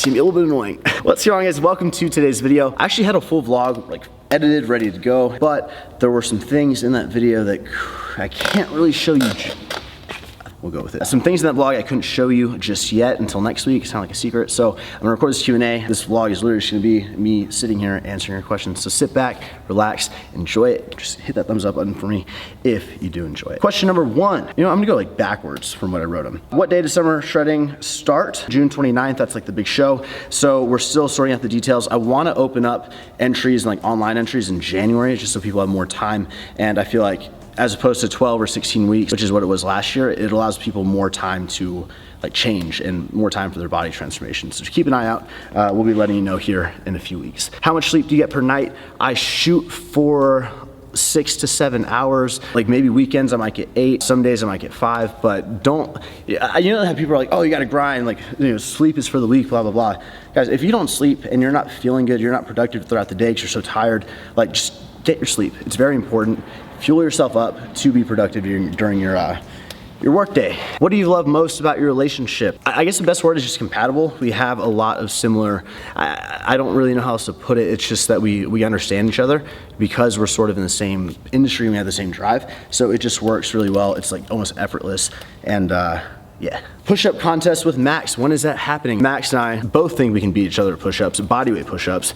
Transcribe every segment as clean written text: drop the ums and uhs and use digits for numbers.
It's gonna be a little bit annoying. What's going on, guys? Welcome to today's video. I actually had a full vlog, like edited, ready to go, but there were some things in that video that I can't really show you. We'll go with it. Some things in that vlog I couldn't show you just yet until next week. It's kind of like a secret. So I'm gonna record this Q&A. This vlog is literally just gonna be me sitting here answering your questions. So sit back, relax, enjoy it. Just hit that thumbs up button for me if you do enjoy it. Question number 1. I'm gonna go like backwards from what I wrote them. What day does summer shredding start? June 29th, that's like the big show. So we're still sorting out the details. I wanna open up entries, like online entries in January, just so people have more time. And I feel like as opposed to 12 or 16 weeks, which is what it was last year, it allows people more time to like change and more time for their body transformation. So just keep an eye out. We'll be letting you know here in a few weeks. How much sleep do you get per night? I shoot for 6 to 7 hours. Like maybe weekends I might get 8, some days I might get 5, but don't, you know how people are like, oh, you gotta grind, like, sleep is for the weak, blah, blah, blah. Guys, if you don't sleep and you're not feeling good, you're not productive throughout the day because you're so tired, like just get your sleep. It's very important. Fuel yourself up to be productive during your work day. What do you love most about your relationship? I guess the best word is just compatible. We have a lot of similar, I don't really know how else to put it. It's just that we understand each other because we're sort of in the same industry and we have the same drive. So it just works really well. It's like almost effortless. And yeah. Push-up contest with Max. When is that happening? Max and I both think we can beat each other at push-ups, bodyweight push-ups.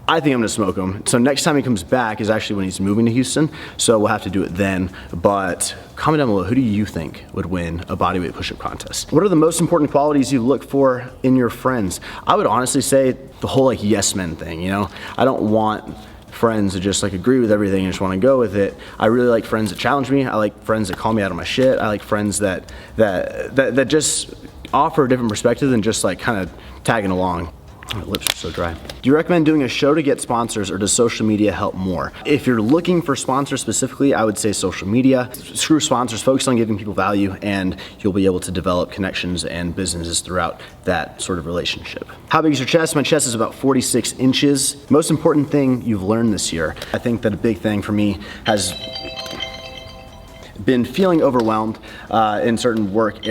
I think I'm gonna smoke him. So next time he comes back is actually when he's moving to Houston. So we'll have to do it then. But comment down below, who do you think would win a bodyweight push-up contest? What are the most important qualities you look for in your friends? I would honestly say the whole like yes men thing, I don't want friends that just like agree with everything and just want to go with it. I really like friends that challenge me. I like friends that call me out of my shit. I like friends that just offer a different perspective than just like kind of tagging along. My lips are so dry. Do you recommend doing a show to get sponsors, or does social media help more? If you're looking for sponsors specifically, I would say social media. Screw sponsors, focus on giving people value, and you'll be able to develop connections and businesses throughout that sort of relationship. How big is your chest? My chest is about 46 inches. Most important thing you've learned this year. I think that a big thing for me has been feeling overwhelmed in certain work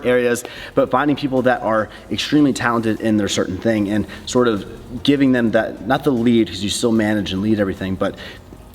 areas, but finding people that are extremely talented in their certain thing and sort of giving them that, not the lead, because you still manage and lead everything, but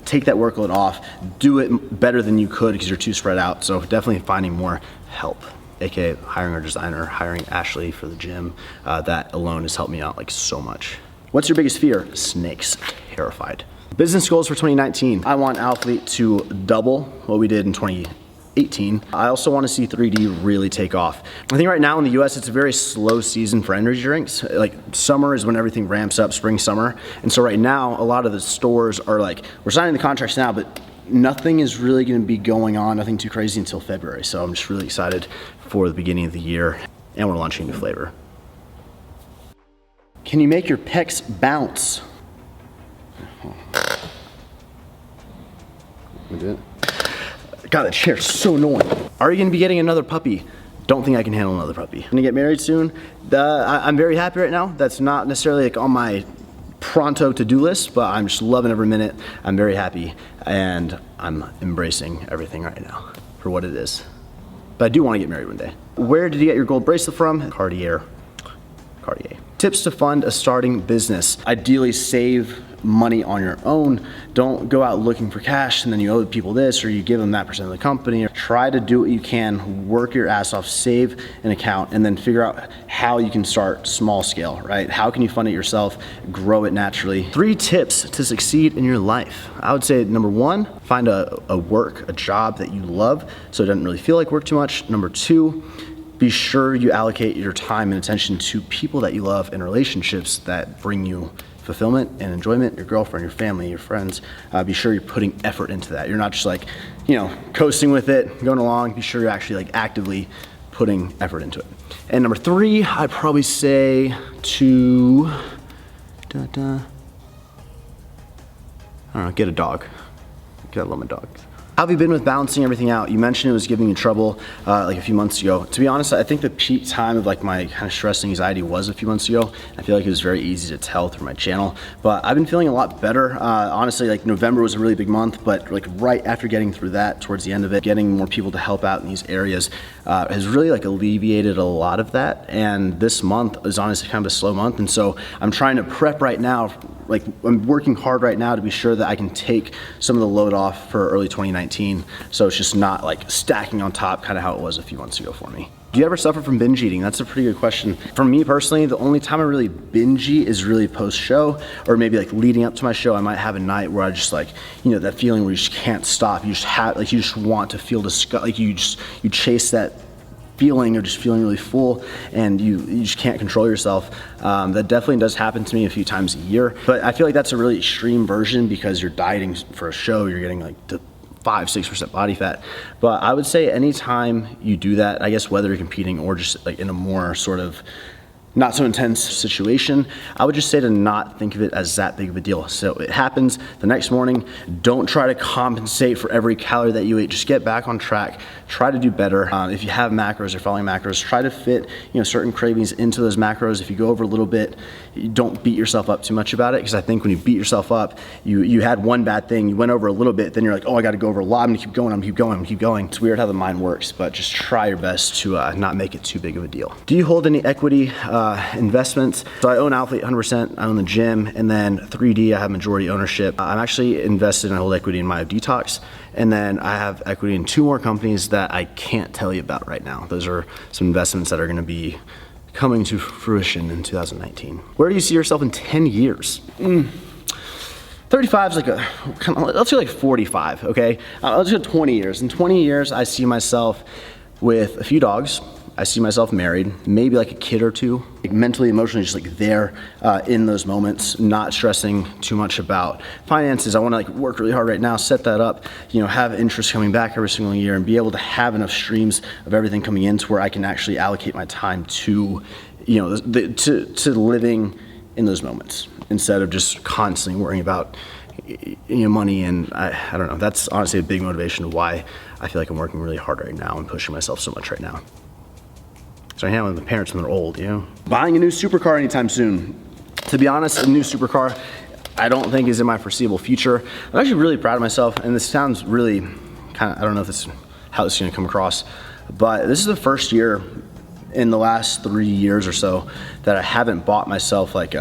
take that workload off, do it better than you could because you're too spread out. So definitely finding more help, aka hiring our designer, hiring Ashley for the gym. That alone has helped me out like so much. What's your biggest fear? Snakes. Terrified. Business goals for 2019. I want Alphalete to double what we did in 2018. I also want to see 3D really take off. I think right now in the US, it's a very slow season for energy drinks. Like summer is when everything ramps up, spring, summer. And so right now, a lot of the stores are like, we're signing the contracts now, but nothing is really going to be going on, nothing too crazy until February. So I'm just really excited for the beginning of the year, and we're launching a new flavor. Can you make your pecs bounce? We do it. God, that chair's so annoying. Are you gonna be getting another puppy? Don't think I can handle another puppy. Gonna get married soon. I'm very happy right now. That's not necessarily like on my pronto to-do list, but I'm just loving every minute. I'm very happy, and I'm embracing everything right now for what it is. But I do wanna get married one day. Where did you get your gold bracelet from? Cartier. Tips to fund a starting business. Ideally save money on your own. Don't go out looking for cash and then you owe people this or you give them that percent of the company. Try to do what you can, work your ass off, save an account, and then figure out how you can start small scale, right? How can you fund it yourself, grow it naturally? 3 tips to succeed in your life. I would say number 1, find a job that you love so it doesn't really feel like work too much. Number 2, be sure you allocate your time and attention to people that you love and relationships that bring you fulfillment and enjoyment, your girlfriend, your family, your friends. Be sure you're putting effort into that. You're not just like, coasting with it, going along. Be sure you're actually like actively putting effort into it. And number 3, I'd probably say to, I don't know, get a dog. I love my dogs. How have you been with balancing everything out? You mentioned it was giving you trouble like a few months ago. To be honest, I think the peak time of like my kind of stress and anxiety was a few months ago. I feel like it was very easy to tell through my channel, but I've been feeling a lot better. Honestly, like November was a really big month, but like right after getting through that, towards the end of it, getting more people to help out in these areas has really like alleviated a lot of that. And this month is honestly kind of a slow month. And so I'm trying to prep right now. Like I'm working hard right now to be sure that I can take some of the load off for early 2019. So it's just not like stacking on top, kind of how it was a few months ago for me. Do you ever suffer from binge eating? That's a pretty good question. For me personally, the only time I really binge eat is really post-show, or maybe like leading up to my show. I might have a night where I just like, you know, that feeling where you just can't stop. You just have, like, you just want to feel disgust, like you chase that feeling of just feeling really full, and you just can't control yourself. That definitely does happen to me a few times a year, but I feel like that's a really extreme version because you're dieting for a show, you're getting like the 5-6% body fat. But I would say anytime you do that, I guess whether you're competing or just like in a more sort of not so intense situation, I would just say to not think of it as that big of a deal. So it happens the next morning. Don't try to compensate for every calorie that you ate. Just get back on track. Try to do better. If you have macros or following macros, try to fit, you know, certain cravings into those macros. If you go over a little bit, you don't beat yourself up too much about it, because I think when you beat yourself up, you had one bad thing, you went over a little bit, then you're like, oh, I got to go over a lot. I'm gonna keep going. I'm gonna keep going. I'm gonna keep going. It's weird how the mind works, but just try your best to not make it too big of a deal. Do you hold any equity investments? So I own Alphalete 100%. I own the gym, and then 3D, I have majority ownership. I'm actually invested and I hold equity in My Detox, and then I have equity in 2 more companies that I can't tell you about right now. Those are some investments that are going to be coming to fruition in 2019. Where do you see yourself in 10 years? 35 is like a, kind of, let's go like 45, okay? Let's go 20 years. In 20 years, I see myself with a few dogs. I see myself married, maybe like a kid or 2, like mentally, emotionally, just like there in those moments, not stressing too much about finances. I want to like work really hard right now, set that up, you know, have interest coming back every single year, and be able to have enough streams of everything coming in to where I can actually allocate my time to, you know, to living in those moments instead of just constantly worrying about, you know, money. And I don't know, that's honestly a big motivation of why I feel like I'm working really hard right now and pushing myself so much right now. So I hang out with my parents when they're old, you know? Buying a new supercar anytime soon. To be honest, a new supercar I don't think is in my foreseeable future. I'm actually really proud of myself, and this sounds really kind of, I don't know if this is how this is gonna come across, but this is the first year in the last 3 years or so that I haven't bought myself like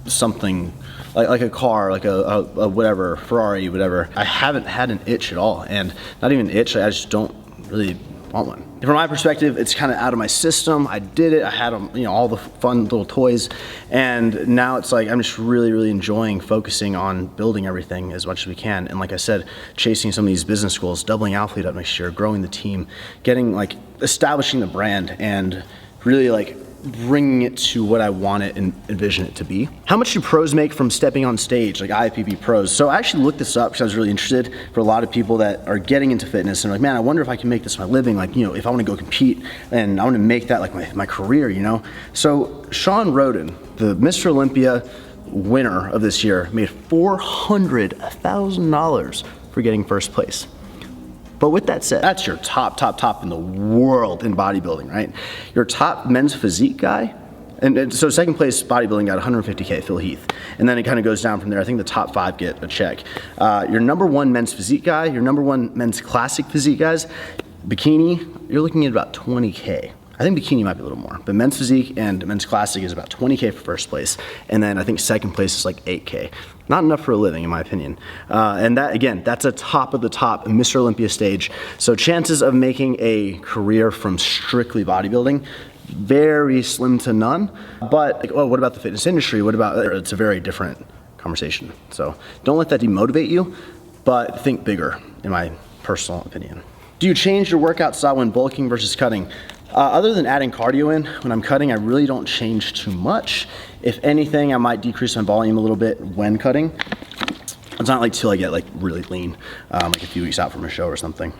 something like a car, like a whatever, Ferrari, whatever. I haven't had an itch at all, and not even an itch, I just don't really want one. From my perspective, it's kind of out of my system. I did it, I had you know, all the fun little toys, and now it's like I'm just really enjoying focusing on building everything as much as we can. And like I said, chasing some of these business goals, doubling Alphalete up next year, growing the team, getting like establishing the brand, and really like bringing it to what I want it and envision it to be. How much do pros make from stepping on stage, like IFBB pros? So I actually looked this up because I was really interested. For a lot of people that are getting into fitness and like, man, I wonder if I can make this my living. Like, you know, if I want to go compete and I want to make that like my career, you know? So Sean Roden, the Mr. Olympia winner of this year, made $400,000 for getting first place. But with that said, that's your top in the world in bodybuilding, right? Your top men's physique guy, and so second place bodybuilding got 150K, Phil Heath. And then it kind of goes down from there. I think the top 5 get a check. Your number 1 men's physique guy, your number 1 men's classic physique guys, bikini, you're looking at about 20K. I think bikini might be a little more, but men's physique and men's classic is about 20K for first place. And then I think second place is like 8K. Not enough for a living, in my opinion. And that, again, that's a top of the top Mr. Olympia stage. So chances of making a career from strictly bodybuilding, very slim to none. But like, oh, what about the fitness industry? What about, it's a very different conversation. So don't let that demotivate you, but think bigger, in my personal opinion. Do you change your workout style when bulking versus cutting? Other than adding cardio in, when I'm cutting, I really don't change too much. If anything, I might decrease my volume a little bit when cutting. It's not like till I get like really lean, like a few weeks out from a show or something.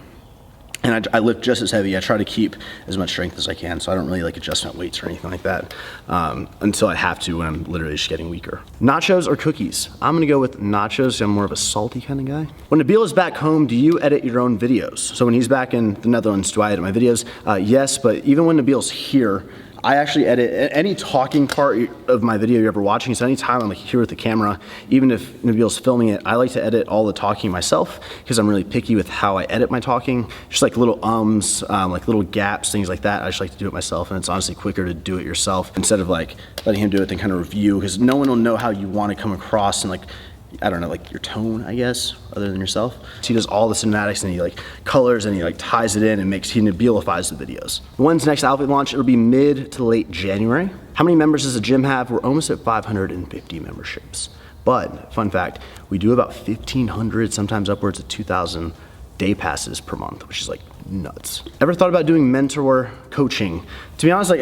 and I lift just as heavy. I try to keep as much strength as I can, so I don't really like adjustment weights or anything like that until I have to when I'm literally just getting weaker. Nachos or cookies? I'm gonna go with nachos. I'm more of a salty kind of guy. When Nabil is back home, do you edit your own videos? So when he's back in the Netherlands, do I edit my videos? Yes, but even when Nabil's here, I actually edit any talking part of my video you're ever watching. So anytime I'm like here with the camera, even if Nabil's filming it, I like to edit all the talking myself because I'm really picky with how I edit my talking. Just like little like little gaps, things like that. I just like to do it myself, and it's honestly quicker to do it yourself instead of like letting him do it, then kind of review, because no one will know how you want to come across and like, I don't know, like your tone, I guess, other than yourself. So he does all the cinematics and he like colors and he like ties it in and he Nabil-ifies the videos. When's the next Alphalete launch? It'll be mid to late January. How many members does the gym have? We're almost at 550 memberships. But fun fact, we do about 1,500, sometimes upwards of 2,000 day passes per month, which is like nuts. Ever thought about doing mentor coaching? To be honest, like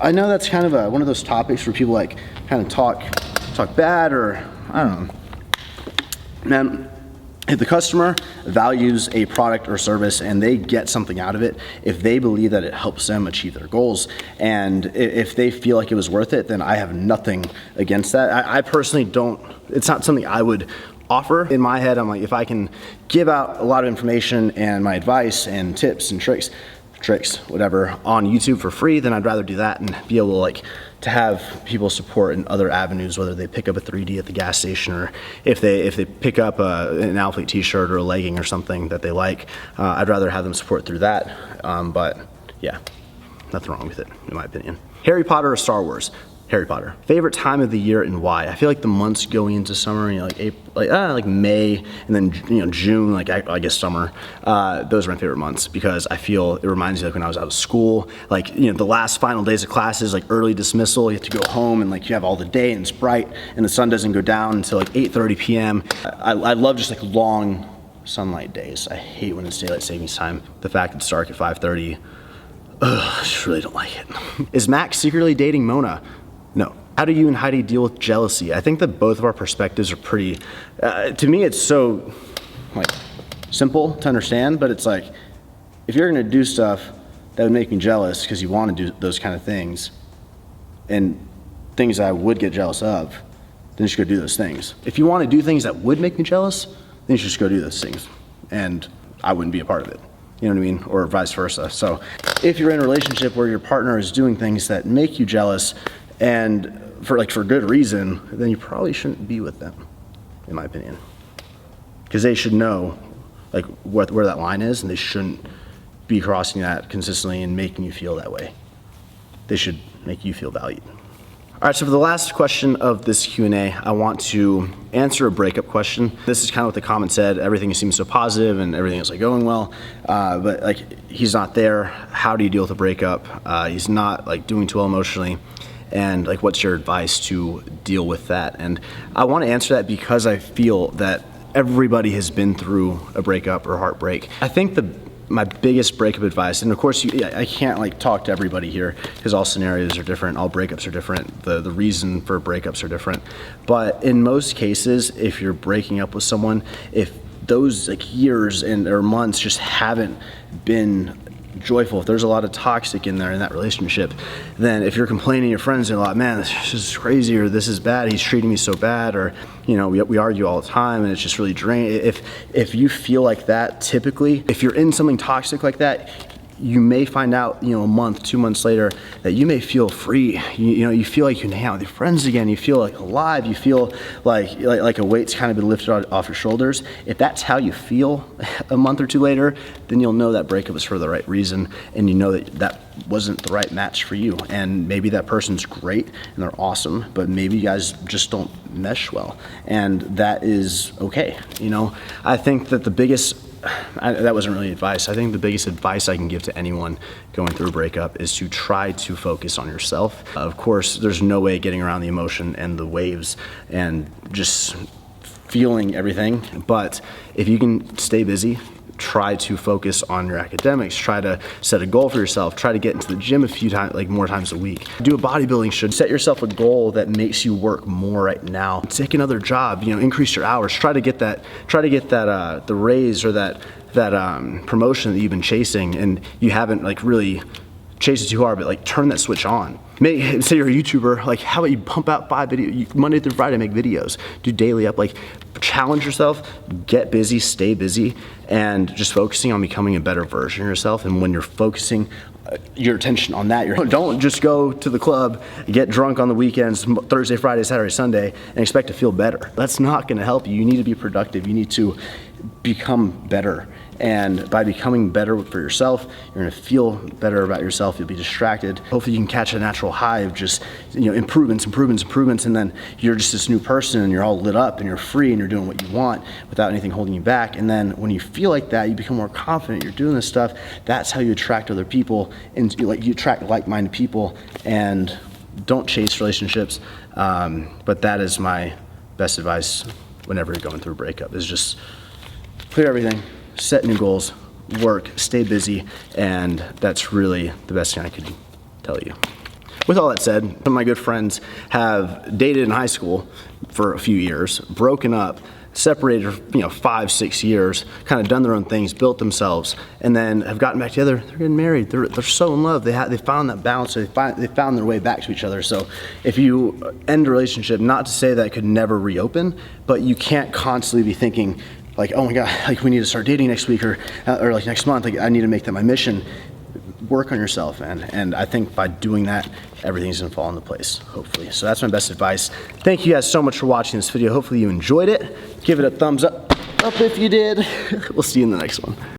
I know that's kind of one of those topics where people like kind of talk bad, or I don't know. Man, if the customer values a product or service and they get something out of it, if they believe that it helps them achieve their goals, and if they feel like it was worth it, then I have nothing against that. I personally don't, it's not something I would offer. In my head, I'm like, if I can give out a lot of information and my advice and tips and tricks, whatever, on YouTube for free, then I'd rather do that and be able to like to have people support in other avenues, whether they pick up a 3D at the gas station, or if they pick up an Alphalete t-shirt or a legging or something that they like. I'd rather have them support through that. But yeah, nothing wrong with it, in my opinion. Harry Potter or Star Wars? Harry Potter. Favorite time of the year and why? I feel like the months going into summer, you know, like April, like May, and then June, like I guess summer. Those are my favorite months because I feel it reminds me like when I was out of school, like the last final days of classes, like early dismissal, you have to go home and like you have all the day and it's bright and the sun doesn't go down until like 8:30 p.m. I love just like long sunlight days. I hate when it's daylight savings time. The fact it's dark at 5:30, I just really don't like it. Is Max secretly dating Mona? No. How do you and Heidi deal with jealousy? I think that both of our perspectives are pretty, to me it's so like simple to understand, but it's like, if you're gonna do stuff that would make me jealous because you wanna do those kind of things, and things that I would get jealous of, then you should go do those things. If you wanna do things that would make me jealous, then you should just go do those things, and I wouldn't be a part of it. You know what I mean? Or vice versa. So if you're in a relationship where your partner is doing things that make you jealous, and for good reason, then you probably shouldn't be with them, in my opinion. Because they should know like where that line is, and they shouldn't be crossing that consistently and making you feel that way. They should make you feel valued. All right, so for the last question of this Q&A, I want to answer a breakup question. This is kind of what the comment said. Everything seems so positive and everything is like going well, but like he's not there. How do you deal with a breakup? He's not like doing too well emotionally. And like, what's your advice to deal with that? And I want to answer that because I feel that everybody has been through a breakup or heartbreak. I think my biggest breakup advice, and of course I can't like talk to everybody here because all scenarios are different, all breakups are different, the reason for breakups are different. But in most cases, if you're breaking up with someone, if those like years or months just haven't been joyful, if there's a lot of toxic in there in that relationship, then if you're complaining to your friends a lot, man, this is crazy, or this is bad, he's treating me so bad, or we argue all the time and it's just really draining. If you feel like that, typically, if you're in something toxic like that, you may find out, a month, 2 months later, that you may feel free. You feel like you can hang out with your friends again. You feel like alive. You feel like a weight's kind of been lifted off your shoulders. If that's how you feel a month or two later, then you'll know that breakup was for the right reason, and you know that wasn't the right match for you. And maybe that person's great and they're awesome, but maybe you guys just don't mesh well, and that is okay. I think that that wasn't really advice. I think the biggest advice I can give to anyone going through a breakup is to try to focus on yourself. Of course, there's no way getting around the emotion and the waves and just feeling everything, but if you can stay busy, try to focus on your academics, try to set a goal for yourself, try to get into the gym a few times, like more times a week. Do a bodybuilding show, set yourself a goal that makes you work more right now. Take another job, increase your hours, try to get that the raise or that promotion that you've been chasing and you haven't like really chased it too hard, but like turn that switch on. Say you're a YouTuber, like how about you pump out 5 videos, Monday through Friday, make videos, do daily up, like challenge yourself, get busy, stay busy, and just focusing on becoming a better version of yourself. And when you're focusing your attention on that, don't just go to the club, get drunk on the weekends, Thursday, Friday, Saturday, Sunday, and expect to feel better. That's not gonna help you. You need to be productive. You need to become better. And by becoming better for yourself, you're gonna feel better about yourself. You'll be distracted. Hopefully you can catch a natural high of just, improvements, and then you're just this new person and you're all lit up and you're free and you're doing what you want without anything holding you back. And then when you feel like that, you become more confident, you're doing this stuff. That's how you attract other people, and you attract like-minded people. And don't chase relationships. But that is my best advice whenever you're going through a breakup, is just clear everything, set new goals, work, stay busy, and that's really the best thing I could tell you. With all that said, some of my good friends have dated in high school for a few years, broken up, separated for 5, 6 years, kind of done their own things, built themselves, and then have gotten back together. They're getting married. They're so in love. They found that balance. So they found their way back to each other. So if you end a relationship, not to say that it could never reopen, but you can't constantly be thinking like, oh my God, like we need to start dating next week or like next month. Like I need to make that my mission. Work on yourself, man. And I think by doing that, everything's gonna fall into place, hopefully. So that's my best advice. Thank you guys so much for watching this video. Hopefully you enjoyed it. Give it a thumbs up if you did. We'll see you in the next one.